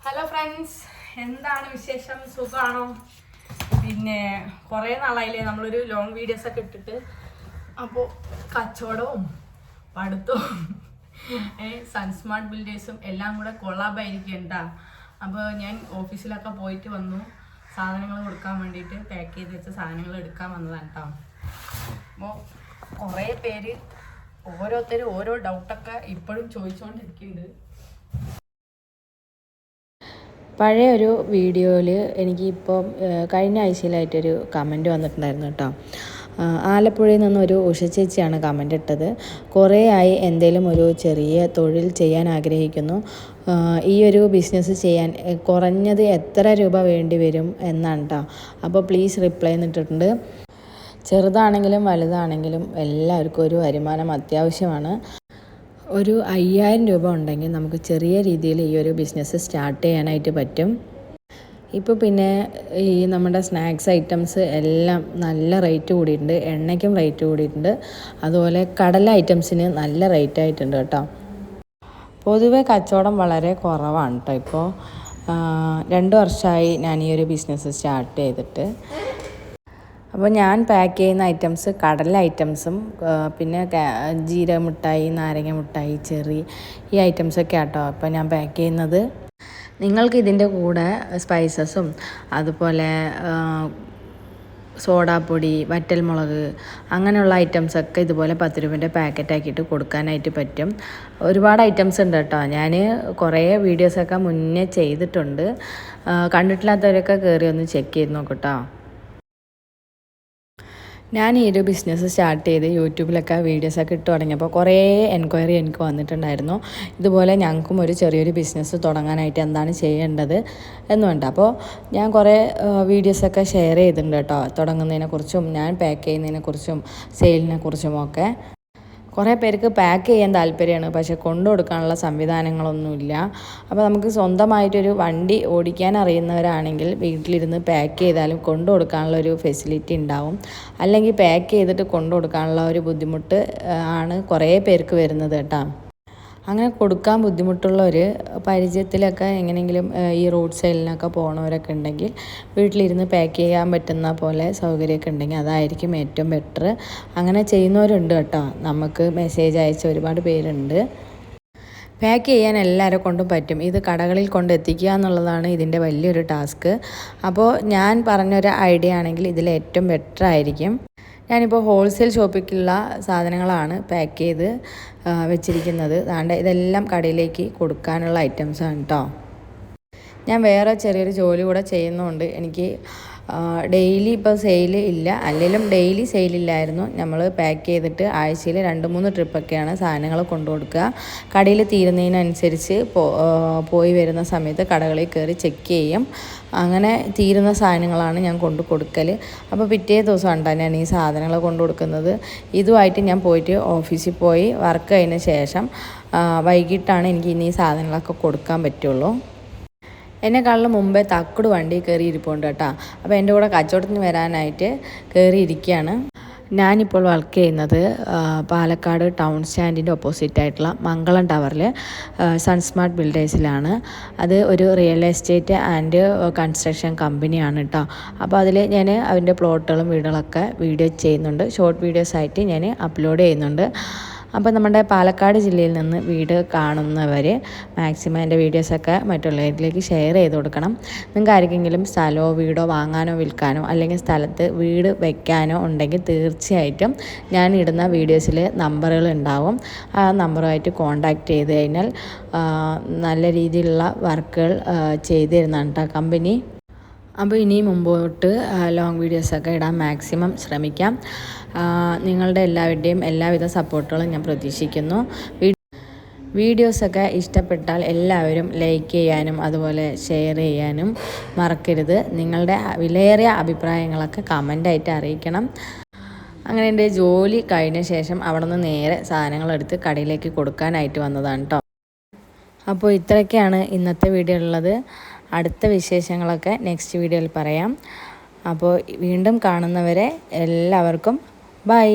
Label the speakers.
Speaker 1: Hello friends, എന്താണ് വിശേഷം? സുഖമാണോ? പിന്നെ കുറേ നാളായില്ലേ നമ്മളൊരു ലോങ് വീഡിയോസ് ഒക്കെ ഇട്ടിട്ട്. അപ്പോൾ കച്ചവടവും പഠിത്തവും സൺസ്മാർട്ട് ബിൽഡേഴ്സും എല്ലാം കൂടെ കൊളാബായിരിക്കണ്ട. അപ്പോൾ ഞാൻ ഓഫീസിലൊക്കെ പോയിട്ട് വന്നു, സാധനങ്ങൾ കൊടുക്കാൻ വേണ്ടിയിട്ട് പാക്ക് ചെയ്ത് വെച്ച സാധനങ്ങൾ എടുക്കാൻ വന്നതാണ് കേട്ടോ. അപ്പോൾ കുറേ പേര് ഓരോരുത്തരും ഓരോ ഡൗട്ടൊക്കെ ഇപ്പോഴും ചോദിച്ചുകൊണ്ടിരിക്കുന്നുണ്ട്.
Speaker 2: പഴയ ഒരു വീഡിയോയിൽ എനിക്കിപ്പം കഴിഞ്ഞ ആഴ്ചയിലായിട്ടൊരു കമൻറ്റ് വന്നിട്ടുണ്ടായിരുന്നു കേട്ടോ. ആലപ്പുഴയിൽ നിന്നൊരു ഉഷ ചേച്ചിയാണ് കമൻ്റ് ഇട്ടത്. കുറേ ആയി എന്തെങ്കിലും ഒരു ചെറിയ തൊഴിൽ ചെയ്യാൻ ആഗ്രഹിക്കുന്നു. ഈ ഒരു ബിസിനസ് ചെയ്യാൻ കുറഞ്ഞത് എത്ര രൂപ വേണ്ടി വരും എന്നാണ് കേട്ടോ. അപ്പോൾ പ്ലീസ് റിപ്ലൈ എന്നിട്ടിട്ടുണ്ട്. ചെറുതാണെങ്കിലും വലുതാണെങ്കിലും എല്ലാവർക്കും ഒരു വരുമാനം അത്യാവശ്യമാണ്. ഒരു 5000 രൂപ ഉണ്ടെങ്കിൽ നമുക്ക് ചെറിയ രീതിയിൽ ഈ ഒരു ബിസിനസ് സ്റ്റാർട്ട് ചെയ്യാനായിട്ട് പറ്റും. ഇപ്പോൾ പിന്നെ ഈ നമ്മുടെ സ്നാക്സ് ഐറ്റംസ് എല്ലാം നല്ല റേറ്റ് കൂടിയിട്ടുണ്ട്. എണ്ണയ്ക്കും റേറ്റ് കൂടിയിട്ടുണ്ട്. അതുപോലെ കടല ഐറ്റംസിന് നല്ല റേറ്റ് ആയിട്ടുണ്ട് കേട്ടോ. പൊതുവെ കച്ചവടം വളരെ കുറവാണ് കേട്ടോ. ഇപ്പോൾ 2 വർഷമായി ഞാൻ ഈ ഒരു ബിസിനസ് സ്റ്റാർട്ട് ചെയ്തിട്ട്. അപ്പോൾ ഞാൻ പാക്ക് ചെയ്യുന്ന ഐറ്റംസ് കടല ഐറ്റംസും പിന്നെ ജീരക മിഠായി, നാരങ്ങ മിഠായി, ചെറി, ഈ ഐറ്റംസൊക്കെ ആട്ടോ അപ്പോൾ ഞാൻ പാക്ക് ചെയ്യുന്നത്. നിങ്ങൾക്ക് ഇതിൻ്റെ കൂടെ സ്പൈസസും അതുപോലെ സോഡാപ്പൊടി, വറ്റൽമുളക്, അങ്ങനെയുള്ള ഐറ്റംസൊക്കെ ഇതുപോലെ 10 രൂപേൻ്റെ പാക്കറ്റാക്കിയിട്ട് കൊടുക്കാനായിട്ട് പറ്റും. ഒരുപാട് ഐറ്റംസ് ഉണ്ട് കേട്ടോ. ഞാൻ കുറേ വീഡിയോസൊക്കെ മുന്നേ ചെയ്തിട്ടുണ്ട്. കണ്ടിട്ടില്ലാത്തവരൊക്കെ കയറി ഒന്ന് ചെക്ക് ചെയ്ത് നോക്കട്ടോ. ഞാൻ ഈ ഒരു ബിസിനസ് സ്റ്റാർട്ട് ചെയ്ത് യൂട്യൂബിലൊക്കെ വീഡിയോസൊക്കെ ഇട്ട് തുടങ്ങിയപ്പോൾ കുറേ എൻക്വയറി എനിക്ക് വന്നിട്ടുണ്ടായിരുന്നു. ഇതുപോലെ ഞങ്ങൾക്കും ഒരു ചെറിയൊരു ബിസിനസ് തുടങ്ങാനായിട്ട് എന്താണ് ചെയ്യേണ്ടത് എന്നുണ്ട്. അപ്പോൾ ഞാൻ കുറേ വീഡിയോസൊക്കെ ഷെയർ ചെയ്തിട്ടുണ്ട് കേട്ടോ. തുടങ്ങുന്നതിനെക്കുറിച്ചും ഞാൻ പാക്ക് ചെയ്യുന്നതിനെക്കുറിച്ചും സെയിലിനെക്കുറിച്ചും ഒക്കെ. കുറേ പേർക്ക് പാക്ക് ചെയ്യാൻ താല്പര്യമാണ്, പക്ഷെ കൊണ്ടു കൊടുക്കാനുള്ള സംവിധാനങ്ങളൊന്നുമില്ല. അപ്പോൾ നമുക്ക് സ്വന്തമായിട്ടൊരു വണ്ടി ഓടിക്കാൻ അറിയുന്നവരാണെങ്കിൽ വീട്ടിലിരുന്ന് പാക്ക് ചെയ്താലും കൊണ്ടു കൊടുക്കാനുള്ള ഒരു ഫെസിലിറ്റി ഉണ്ടാവും. അല്ലെങ്കിൽ പാക്ക് ചെയ്തിട്ട് കൊണ്ടു കൊടുക്കാനുള്ള ഒരു ബുദ്ധിമുട്ട് ആണ് കുറേ പേർക്ക് വരുന്നത് കേട്ടോ. അങ്ങനെ കൊടുക്കാൻ ബുദ്ധിമുട്ടുള്ളവർ പരിചയത്തിലൊക്കെ എങ്ങനെയെങ്കിലും ഈ റോഡ് സൈഡിലൊക്കെ പോകണവരൊക്കെ ഉണ്ടെങ്കിൽ വീട്ടിലിരുന്ന് പാക്ക് ചെയ്യാൻ പറ്റുന്ന പോലെ സൗകര്യമൊക്കെ ഉണ്ടെങ്കിൽ അതായിരിക്കും ഏറ്റവും ബെറ്റർ. അങ്ങനെ ചെയ്യുന്നവരുണ്ട് കേട്ടോ. നമുക്ക് മെസ്സേജ് അയച്ച ഒരുപാട് പേരുണ്ട്. പാക്ക് ചെയ്യാൻ എല്ലാവരെ കൊണ്ടും പറ്റും. ഇത് കടകളിൽ കൊണ്ട് എത്തിക്കുക എന്നുള്ളതാണ് ഇതിൻ്റെ വലിയൊരു ടാസ്ക്. അപ്പോൾ ഞാൻ പറഞ്ഞൊരു ഐഡിയ ആണെങ്കിൽ ഇതിൽ ഏറ്റവും ബെറ്റർ ആയിരിക്കും. ഞാനിപ്പോൾ ഹോൾസെയിൽ ഷോപ്പിലേക്കുള്ള സാധനങ്ങളാണ് പാക്ക് ചെയ്ത് വെച്ചിരിക്കുന്നത്. അതുകൊണ്ട് ഇതെല്ലാം കടയിലേക്ക് കൊടുക്കാനുള്ള ഐറ്റംസാണ് കേട്ടോ. ഞാൻ വേറെ ചെറിയൊരു ജോലി കൂടെ ചെയ്യുന്നതുകൊണ്ട് എനിക്ക് ഡെയിലി ഇപ്പോൾ സെയിൽ ഇല്ല. അല്ലെങ്കിലും ഡെയിലി സെയിലില്ലായിരുന്നു. നമ്മൾ പാക്ക് ചെയ്തിട്ട് ആഴ്ചയിൽ 2-3 ട്രിപ്പൊക്കെയാണ് സാധനങ്ങൾ കൊണ്ടു കൊടുക്കുക. കടയിൽ തീരുന്നതിനനുസരിച്ച് പോയി വരുന്ന സമയത്ത് കടകളിൽ കയറി ചെക്ക് ചെയ്യും. അങ്ങനെ തീരുന്ന സാധനങ്ങളാണ് ഞാൻ കൊണ്ടു കൊടുക്കൽ. അപ്പോൾ പിറ്റേ ദിവസം ഉണ്ടോ ഞാൻ ഈ സാധനങ്ങൾ കൊണ്ടു കൊടുക്കുന്നത്. ഇതുമായിട്ട് ഞാൻ പോയിട്ട് ഓഫീസിൽ പോയി വർക്ക് കഴിഞ്ഞ ശേഷം വൈകിട്ടാണ് എനിക്ക് ഇനി ഈ സാധനങ്ങളൊക്കെ കൊടുക്കാൻ പറ്റുള്ളൂ. എന്നെക്കാളും മുമ്പേ തക്കുട് വണ്ടി കയറി ഇരിപ്പുണ്ട് കേട്ടോ. അപ്പോൾ എൻ്റെ കൂടെ കച്ചവടത്തിന് വരാനായിട്ട് കയറിയിരിക്കുകയാണ്. ഞാനിപ്പോൾ വർക്ക് ചെയ്യുന്നത് പാലക്കാട് ടൗൺ സ്റ്റാൻഡിൻ്റെ ഓപ്പോസിറ്റായിട്ടുള്ള മംഗളം ടവറിൽ സൺസ്മാർട്ട് ബിൽഡേഴ്സിലാണ്. അത് ഒരു റിയൽ എസ്റ്റേറ്റ് ആൻഡ് കൺസ്ട്രക്ഷൻ കമ്പനിയാണ് കേട്ടോ. അപ്പോൾ അതിൽ ഞാൻ അതിൻ്റെ പ്ലോട്ടുകളും വീടുകളൊക്കെ വീഡിയോ ചെയ്യുന്നുണ്ട്. ഷോർട്ട് വീഡിയോസായിട്ട് ഞാൻ അപ്ലോഡ് ചെയ്യുന്നുണ്ട്. അപ്പോൾ നമ്മുടെ പാലക്കാട് ജില്ലയിൽ നിന്ന് വീട് കാണുന്നവർ മാക്സിമം എൻ്റെ വീഡിയോസൊക്കെ മറ്റുള്ളവരിലേക്ക് ഷെയർ ചെയ്ത് കൊടുക്കണം. നിങ്ങൾക്ക് ആർക്കെങ്കിലും സ്ഥലമോ വീടോ വാങ്ങാനോ വിൽക്കാനോ അല്ലെങ്കിൽ സ്ഥലത്ത് വീട് വയ്ക്കാനോ ഉണ്ടെങ്കിൽ തീർച്ചയായിട്ടും ഞാൻ ഇടുന്ന വീഡിയോസിൽ നമ്പറുകൾ ഉണ്ടാവും. ആ നമ്പറുമായിട്ട് കോൺടാക്റ്റ് ചെയ്ത് കഴിഞ്ഞാൽ നല്ല രീതിയിലുള്ള വർക്കുകൾ ചെയ്തു തരുന്നതാണ് കേട്ടോ കമ്പനി. അപ്പോൾ ഇനി മുമ്പോട്ട് ലോങ് വീഡിയോസൊക്കെ ഇടാൻ മാക്സിമം ശ്രമിക്കാം. നിങ്ങളുടെ എല്ലാവരുടെയും എല്ലാവിധ സപ്പോർട്ടുകളും ഞാൻ പ്രതീക്ഷിക്കുന്നു. വീഡിയോസൊക്കെ ഇഷ്ടപ്പെട്ടാൽ എല്ലാവരും ലൈക്ക് ചെയ്യാനും അതുപോലെ ഷെയർ ചെയ്യാനും മറക്കരുത്. നിങ്ങളുടെ വിലയേറിയ അഭിപ്രായങ്ങളൊക്കെ കമൻ്റായിട്ട് അറിയിക്കണം. അങ്ങനെ എൻ്റെ ജോലി കഴിഞ്ഞ ശേഷം അവിടെ നിന്ന് നേരെ സാധനങ്ങളെടുത്ത് കടയിലേക്ക് കൊടുക്കാനായിട്ട് വന്നതാണ് കേട്ടോ. അപ്പോൾ ഇത്രയൊക്കെയാണ് ഇന്നത്തെ വീഡിയോ ഉള്ളത്. അടുത്ത വിശേഷങ്ങളൊക്കെ നെക്സ്റ്റ് വീഡിയോയിൽ പറയാം. അപ്പോൾ വീണ്ടും കാണുന്നവരെ എല്ലാവർക്കും ബൈ.